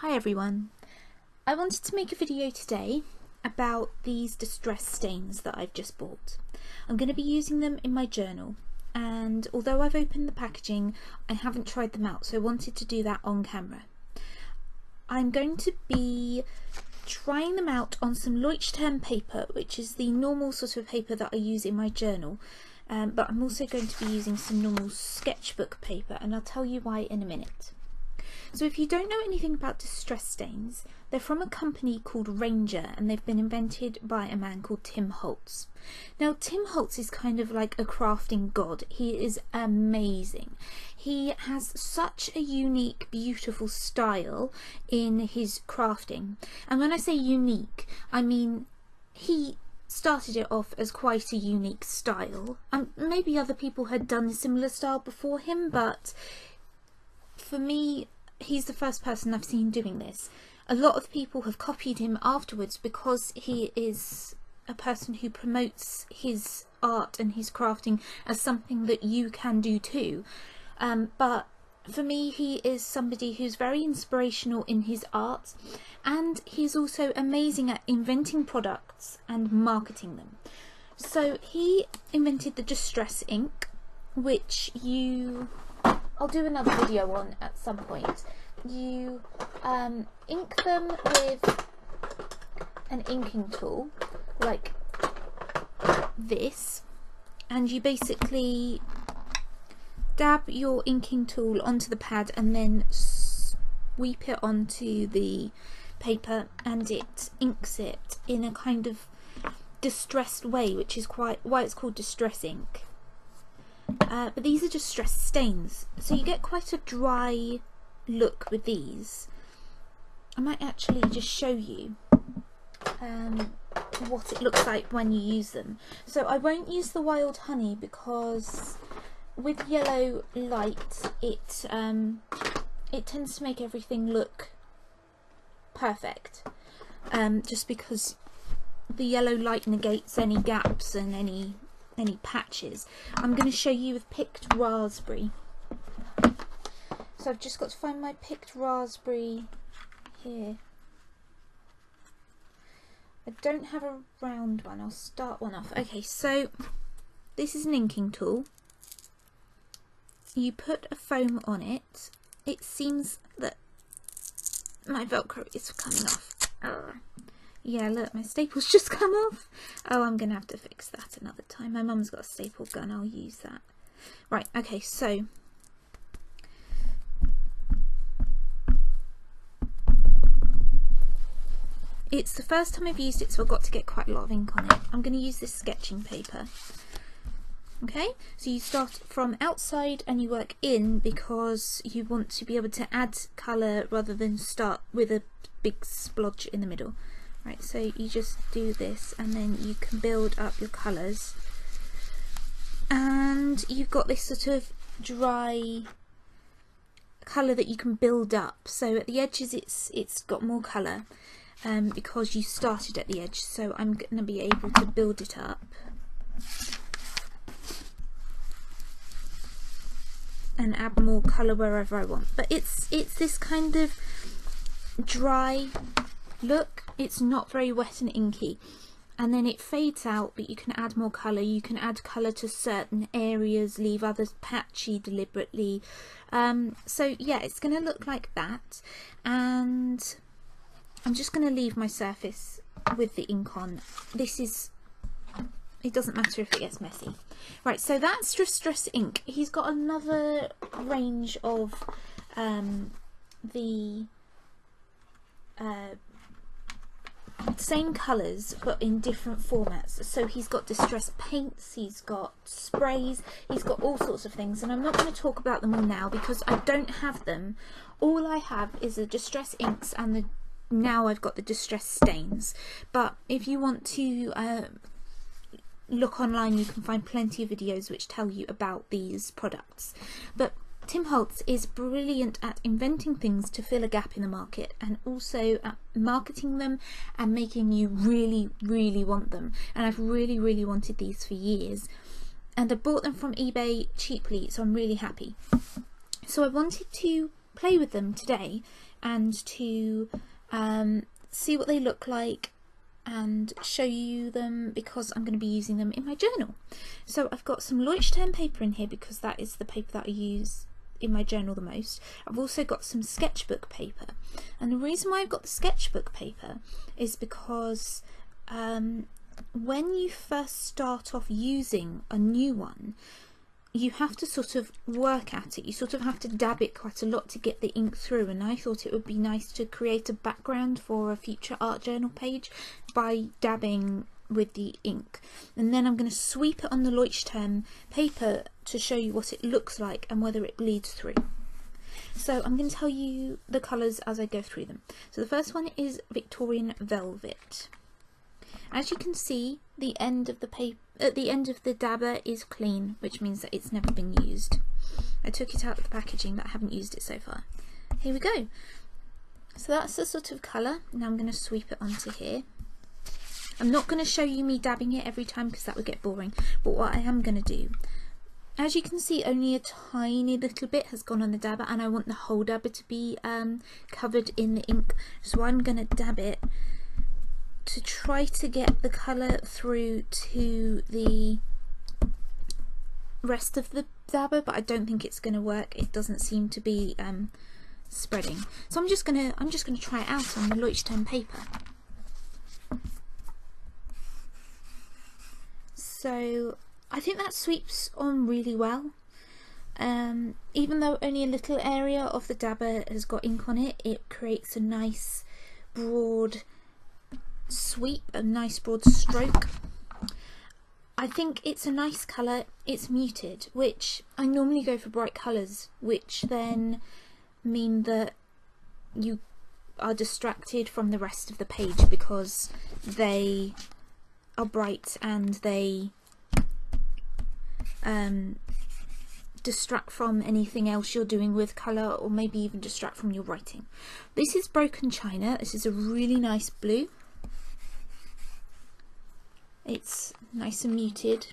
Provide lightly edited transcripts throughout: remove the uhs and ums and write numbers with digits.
Hi everyone. I wanted to make a video today about these distress stains that I've just bought. I'm going to be using them in my journal, and although I've opened the packaging, I haven't tried them out, so I wanted to do that on camera. I'm going to be trying them out on some Leuchtturm paper, which is the normal sort of paper that I use in my journal, but I'm also going to be using some normal sketchbook paper, and I'll tell you why in a minute. So if you don't know anything about distress stains, they're from a company called Ranger, and they've been invented by a man called Tim Holtz. Now Tim Holtz is kind of like a crafting god. He is amazing. He has such a unique, beautiful style in his crafting. And when I say unique, I mean he started it off as quite a unique style. Maybe other people had done a similar style before him, but for me, he's the first person I've seen doing this. A lot of people have copied him afterwards because he is a person who promotes his art and his crafting as something that you can do too. But for me, he is somebody who's very inspirational in his art, and he's also amazing at inventing products and marketing them. So he invented the Distress ink, which I'll do another video on at some point. You ink them with an inking tool like this, and you basically dab your inking tool onto the pad and then sweep it onto the paper, and it inks it in a kind of distressed way, which is why it's called distress ink. But these are distress stains, so you get quite a dry look with these. I might actually just show you what it looks like when you use them. So I won't use the wild honey because with yellow light it tends to make everything look perfect, just because the yellow light negates any gaps and any patches. I'm going to show you with picked raspberry. So I've just got to find my picked raspberry here. I don't have a round one. I'll start one off. Okay, so this is an inking tool. You put a foam on it. It seems that my Velcro is coming off. Yeah, look, my staple's just come off. Oh, I'm going to have to fix that another time. My mum's got a staple gun, I'll use that. Right, okay, so it's the first time I've used it, so I've got to get quite a lot of ink on it. I'm going to use this sketching paper. Okay, so you start from outside and you work in because you want to be able to add colour rather than start with a big splodge in the middle. Right, so you just do this and then you can build up your colours, and you've got this sort of dry colour that you can build up. So at the edges it's got more colour because you started at the edge, so I'm going to be able to build it up and add more colour wherever I want. But it's this kind of dry look. It's not very wet and inky, and then it fades out, but you can add more colour. You can add colour to certain areas, leave others patchy deliberately. So yeah, it's going to look like that, and I'm just going to leave my surface with the ink on. It doesn't matter if it gets messy. Right, so that's Distress ink. He's got another range of the same colours but in different formats. So he's got distress paints, he's got sprays, he's got all sorts of things, and I'm not going to talk about them all now because I don't have them. All I have is the distress inks, and now I've got the distress stains. But if you want to look online, you can find plenty of videos which tell you about these products. But Tim Holtz is brilliant at inventing things to fill a gap in the market, and also at marketing them and making you really, really want them. And I've really, really wanted these for years, and I bought them from eBay cheaply, so I'm really happy. So I wanted to play with them today and to see what they look like and show you them, because I'm going to be using them in my journal. So I've got some Leuchtturm paper in here because that is the paper that I use in my journal the most. I've also got some sketchbook paper, and the reason why I've got the sketchbook paper is because when you first start off using a new one, you have to sort of work at it. You sort of have to dab it quite a lot to get the ink through, and I thought it would be nice to create a background for a future art journal page by dabbing with the ink. And then I'm going to sweep it on the Leuchtturm paper to show you what it looks like and whether it bleeds through. So I'm going to tell you the colours as I go through them. So the first one is Victorian Velvet. As you can see, the end of the paper, at the end of the dabber is clean, which means that it's never been used. I took it out of the packaging, but I haven't used it so far. Here we go. So that's the sort of colour. Now I'm going to sweep it onto here. I'm not going to show you me dabbing it every time because that would get boring, but what I am going to do, as you can see, only a tiny little bit has gone on the dabber, and I want the whole dabber to be covered in the ink, so I'm going to dab it to try to get the colour through to the rest of the dabber, but I don't think it's going to work. It doesn't seem to be spreading, so I'm just gonna try it out on the Leuchtturm paper. So I think that sweeps on really well. Even though only a little area of the dabber has got ink on it, it creates a nice broad sweep, a nice broad stroke. I think it's a nice colour. It's muted, which I normally go for bright colours, which then mean that you are distracted from the rest of the page because they are bright and they distract from anything else you're doing with colour, or maybe even distract from your writing. This is Broken China. This is a really nice blue. It's nice and muted.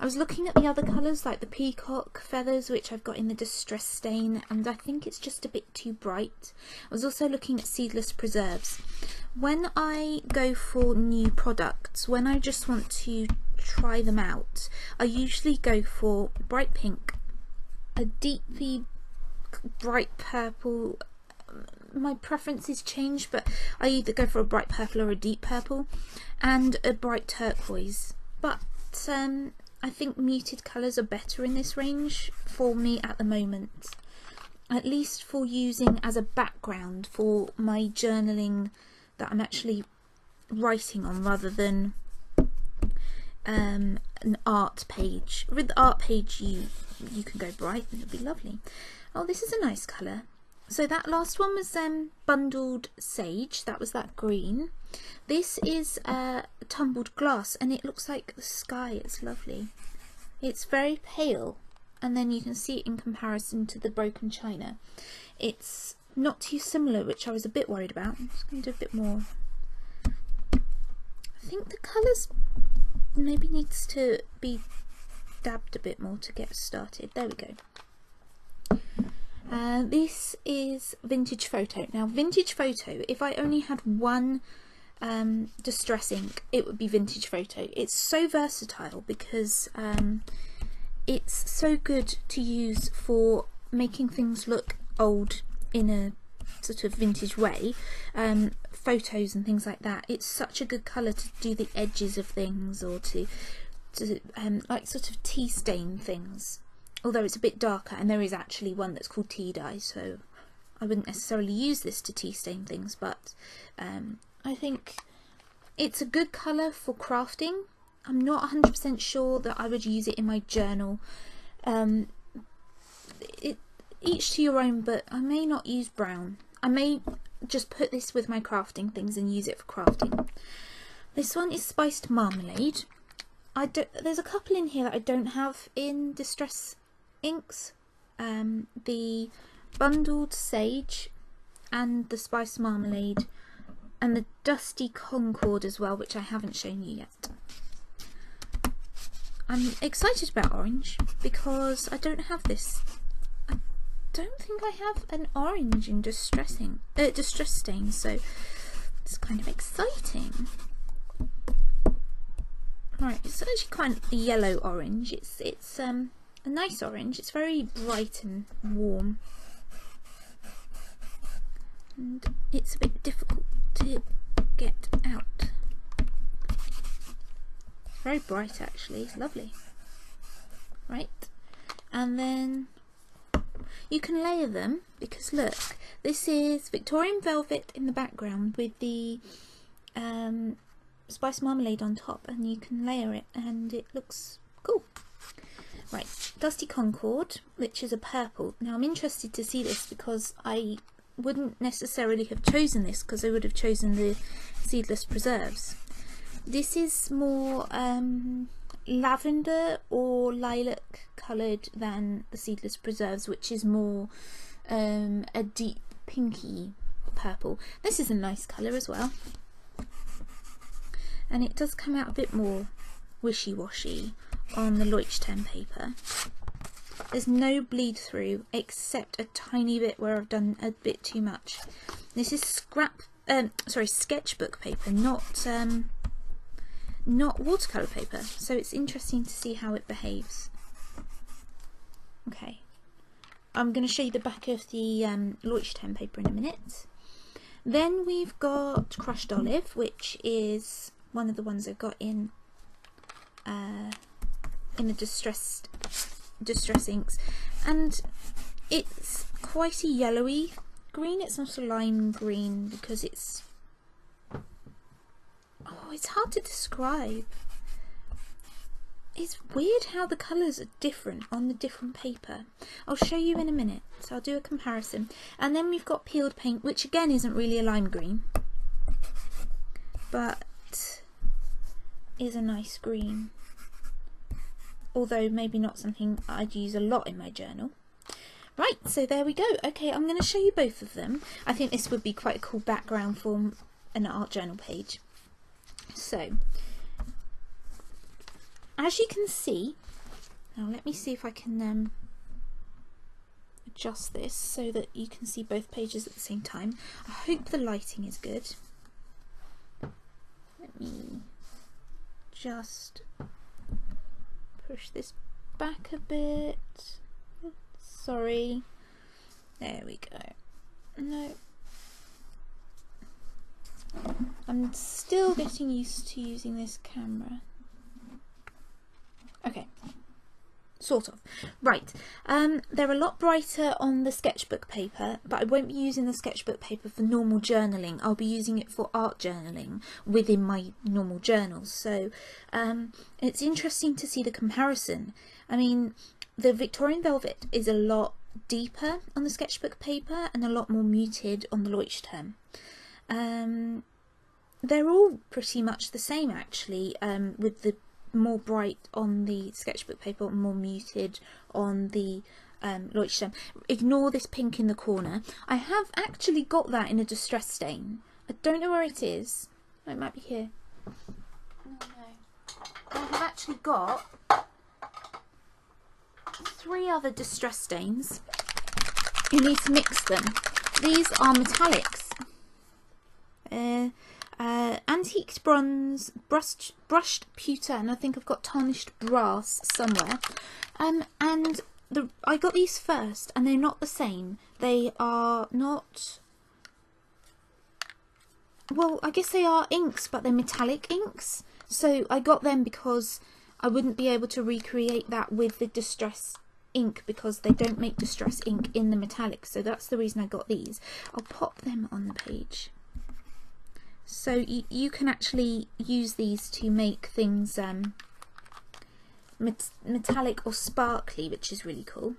I was looking at the other colours like the peacock feathers, which I've got in the Distress Stain, and I think it's just a bit too bright. I was also looking at Seedless Preserves. When I go for new products, when I just want to try them out, I usually go for bright pink, a deeply bright purple. My preferences change, but I either go for a bright purple or a deep purple, and a bright turquoise. But I think muted colours are better in this range for me at the moment, at least for using as a background for my journaling that I'm actually writing on, rather than an art page. With the art page you can go bright and it'll be lovely. Oh, this is a nice colour. So that last one was Bundled Sage, that was that green. This is Tumbled Glass, and it looks like the sky. It's lovely. It's very pale, and then you can see it in comparison to the Broken China. It's not too similar, which I was a bit worried about. I'm just going to do a bit more. I think the colours maybe needs to be dabbed a bit more to get started. There we go. This is Vintage Photo. Now, Vintage Photo, if I only had one distress ink, it would be Vintage Photo. It's so versatile because it's so good to use for making things look old in a sort of vintage way, photos and things like that. It's such a good colour to do the edges of things, or to like sort of tea stain things. Although it's a bit darker, and there is actually one that's called tea dye, so I wouldn't necessarily use this to tea stain things, but I think it's a good colour for crafting. I'm not 100% sure that I would use it in my journal. Each to your own, but I may not use brown. I may just put this with my crafting things and use it for crafting. This one is Spiced Marmalade. There's a couple in here that I don't have in Distress inks, the Bundled Sage and the Spiced Marmalade, and the Dusty Concord as well, which I haven't shown you yet. I'm excited about orange because I don't have this. don't think I have an orange in distress stain, so it's kind of exciting. Right, it's actually quite a yellow orange. It's a nice orange. It's very bright and warm, and it's a bit difficult to get out. It's very bright actually. It's lovely. Right, and then you can layer them, because look, this is Victorian velvet in the background with the spice marmalade on top, and you can layer it and it looks cool. Right, Dusty Concord, which is a purple. Now I'm interested to see this because I wouldn't necessarily have chosen this, because I would have chosen the Seedless Preserves. This is more lavender or lilac coloured than the Seedless Preserves, which is more a deep pinky purple. This is a nice colour as well, and it does come out a bit more wishy-washy on the Leuchtturm paper. There's no bleed through except a tiny bit where I've done a bit too much. This is sketchbook paper, not watercolour paper, so it's interesting to see how it behaves. Okay, I'm going to show you the back of the Leuchtturm paper in a minute. Then we've got Crushed Olive, which is one of the ones I've got in the distress inks, and it's quite a yellowy green. It's not a lime green because it's hard to describe. It's weird how the colours are different on the different paper. I'll show you in a minute, so I'll do a comparison. And then we've got Peeled Paint, which again isn't really a lime green, but is a nice green, although maybe not something I'd use a lot in my journal. Right, so there we go. Okay, I'm going to show you both of them. I think this would be quite a cool background for an art journal page. So, as you can see, now let me see if I can adjust this so that you can see both pages at the same time. I hope the lighting is good. Let me just push this back a bit. Sorry. There we go. No. I'm still getting used to using this camera. Okay. Sort of. Right. They're a lot brighter on the sketchbook paper, but I won't be using the sketchbook paper for normal journaling. I'll be using it for art journaling within my normal journals. So it's interesting to see the comparison. I mean, the Victorian Velvet is a lot deeper on the sketchbook paper and a lot more muted on the Leuchtturm. They're all pretty much the same actually, with the more bright on the sketchbook paper and more muted on the Leuchtturm. Ignore this pink in the corner. I have actually got that in a distress stain. I don't know where it is. Oh, it might be here. No. I have actually got 3 other distress stains. You need to mix them. These are metallics. Antiqued bronze, brushed pewter, and I think I've got tarnished brass somewhere. And I got these first, and they're not the same. They are not. Well, I guess they are inks, but they're metallic inks. So I got them because I wouldn't be able to recreate that with the distress ink, because they don't make distress ink in the metallics. So that's the reason I got these. I'll pop them on the page. So you can actually use these to make things metallic or sparkly, which is really cool.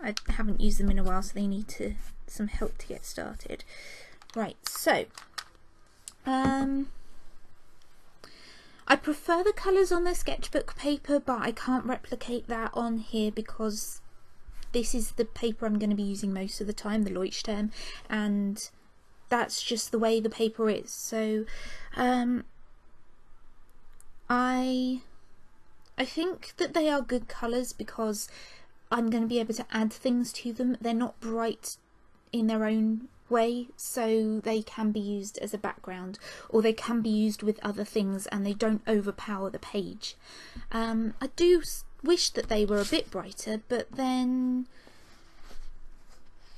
I haven't used them in a while, so they need some help to get started. Right, so I prefer the colours on the sketchbook paper, but I can't replicate that on here because this is the paper I'm going to be using most of the time, the Leuchtturm, and that's just the way the paper is. So I I think that they are good colours because I'm going to be able to add things to them. They're not bright in their own way, so they can be used as a background, or they can be used with other things and they don't overpower the page. I do wish that they were a bit brighter, but then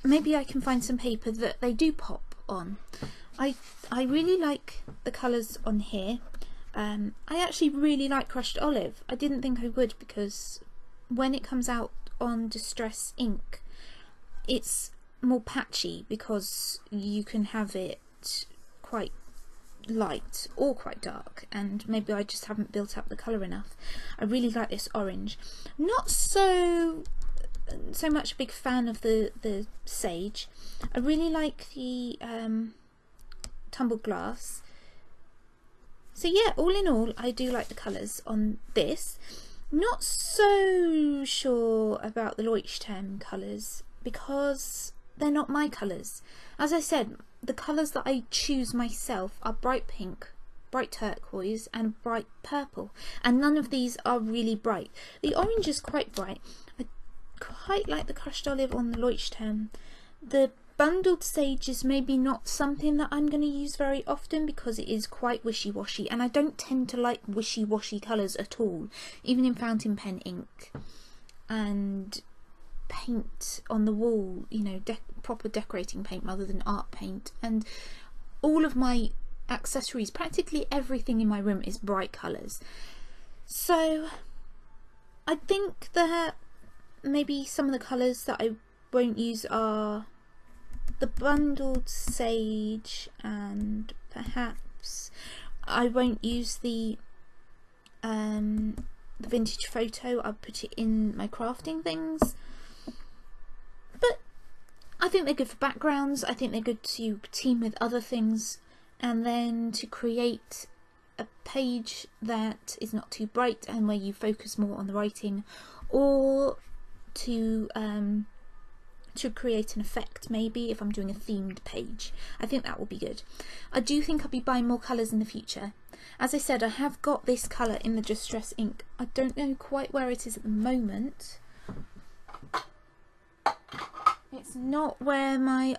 maybe I can find some paper that they do pop on. I really like the colours on here. I actually really like Crushed Olive. I didn't think I would, because when it comes out on Distress ink, it's more patchy because you can have it quite light or quite dark, and maybe I just haven't built up the colour enough. I really like this orange. Not so much a big fan of the sage. I really like the tumbled glass. So yeah, all in all, I do like the colours on this. Not so sure about the Leuchtturm colours because they're not my colours. As I said, the colours that I choose myself are bright pink, bright turquoise and bright purple, and none of these are really bright. The orange is quite bright. I quite like the Crushed Olive on the Leuchtturm. The Bundled Sage is maybe not something that I'm going to use very often because it is quite wishy-washy, and I don't tend to like wishy-washy colours at all, even in fountain pen ink and paint on the wall, you know, proper decorating paint rather than art paint. And all of my accessories, practically everything in my room, is bright colours. So I think that maybe some of the colours that I won't use are the Bundled Sage, and perhaps I won't use the Vintage Photo. I'll put it in my crafting things. But I think they're good for backgrounds. I think they're good to team with other things, and then to create a page that is not too bright and where you focus more on the writing, or to create an effect, maybe if I'm doing a themed page. I think that will be good. I do think I'll be buying more colours in the future. As I said, I have got this colour in the Distress ink. I don't know quite where it is at the moment. It's not where my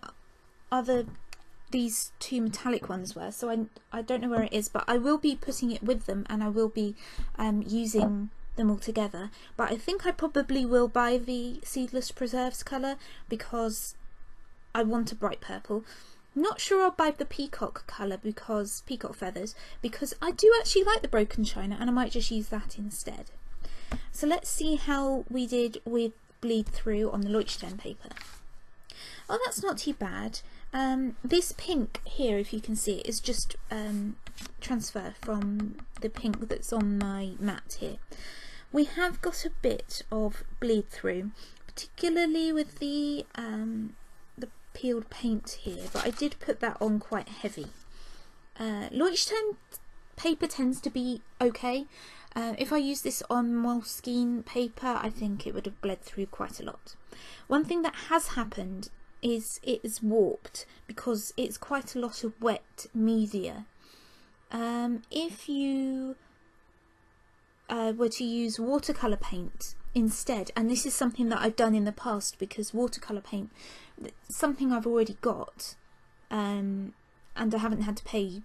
these two metallic ones were, so I don't know where it is, but I will be putting it with them, and I will be using them all together. But I think I probably will buy the Seedless Preserves colour because I want a bright purple. Not sure I'll buy the peacock colour, because peacock feathers, because I do actually like the Broken China, and I might just use that instead. So let's see how we did with Bleed Through on the Leuchtturm paper. Oh, that's not too bad. This pink here, if you can see it, is just transfer from the pink that's on my mat here. We have got a bit of bleed through, particularly with the peeled paint here, but I did put that on quite heavy. Leuchtturm paper tends to be okay. If I use this on Moleskine paper, I think it would have bled through quite a lot. One thing that has happened is it is warped because it's quite a lot of wet media. If you were to use watercolour paint instead, and this is something that I've done in the past because watercolour paint is something I've already got, and I haven't had to pay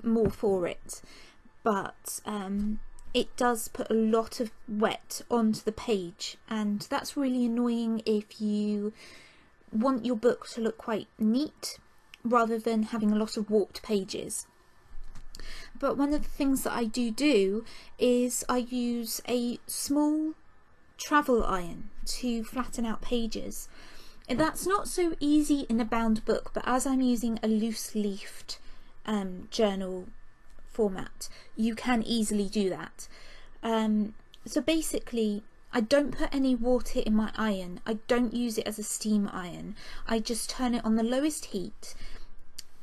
more for it, but it does put a lot of wet onto the page, and that's really annoying if you want your book to look quite neat rather than having a lot of warped pages. But one of the things that I do is I use a small travel iron to flatten out pages. And that's not so easy in a bound book, but as I'm using a loose leafed journal format, you can easily do that. So basically, I don't put any water in my iron. I don't use it as a steam iron. I just turn it on the lowest heat.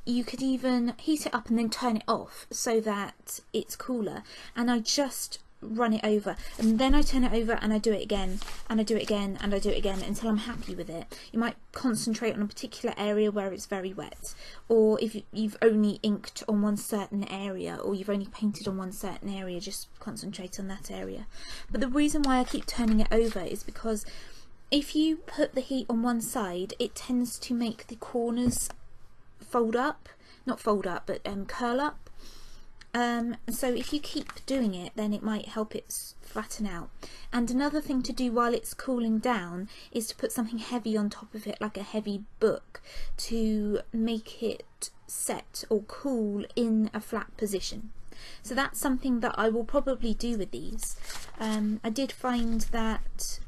You could even heat it up and then turn it off so that it's cooler. And I just run it over, and then I turn it over and I do it again and I do it again and I do it again until I'm happy with it. You might concentrate on a particular area where it's very wet, or if you've only inked on one certain area, or you've only painted on one certain area, just concentrate on that area. But the reason why I keep turning it over is because if you put the heat on one side, it tends to make the corners fold up, not fold up, but curl up. So if you keep doing it, then it might help it flatten out. And another thing to do while it's cooling down is to put something heavy on top of it, like a heavy book, to make it set or cool in a flat position. So that's something that I will probably do with these. I did find that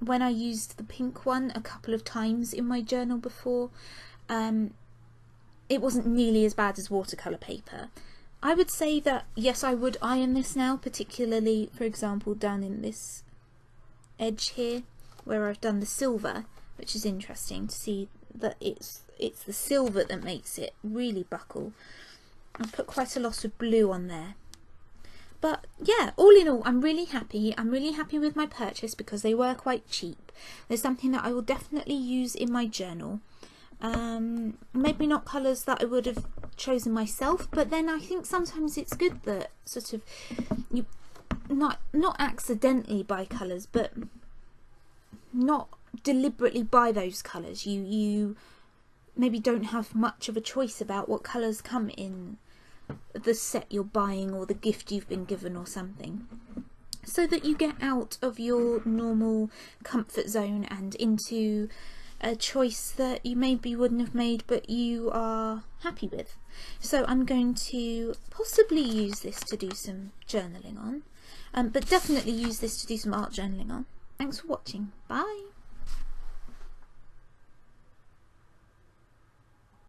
when I used the pink one a couple of times in my journal before, it wasn't nearly as bad as watercolour paper. I would say that yes, I would iron this now, particularly for example down in this edge here where I've done the silver, which is interesting to see that it's the silver that makes it really buckle. I've put quite a lot of blue on there. But yeah, all in all, I'm really happy. I'm really happy with my purchase because they were quite cheap. There's something that I will definitely use in my journal. Maybe not colours that I would have chosen myself, but then I think sometimes it's good that sort of you not accidentally buy colours, but not deliberately buy those colours. You maybe don't have much of a choice about what colours come in the set you're buying or the gift you've been given or something, so that you get out of your normal comfort zone and into a choice that you maybe wouldn't have made but you are happy with. So I'm going to possibly use this to do some journaling on, but definitely use this to do some art journaling on. Thanks for watching. Bye.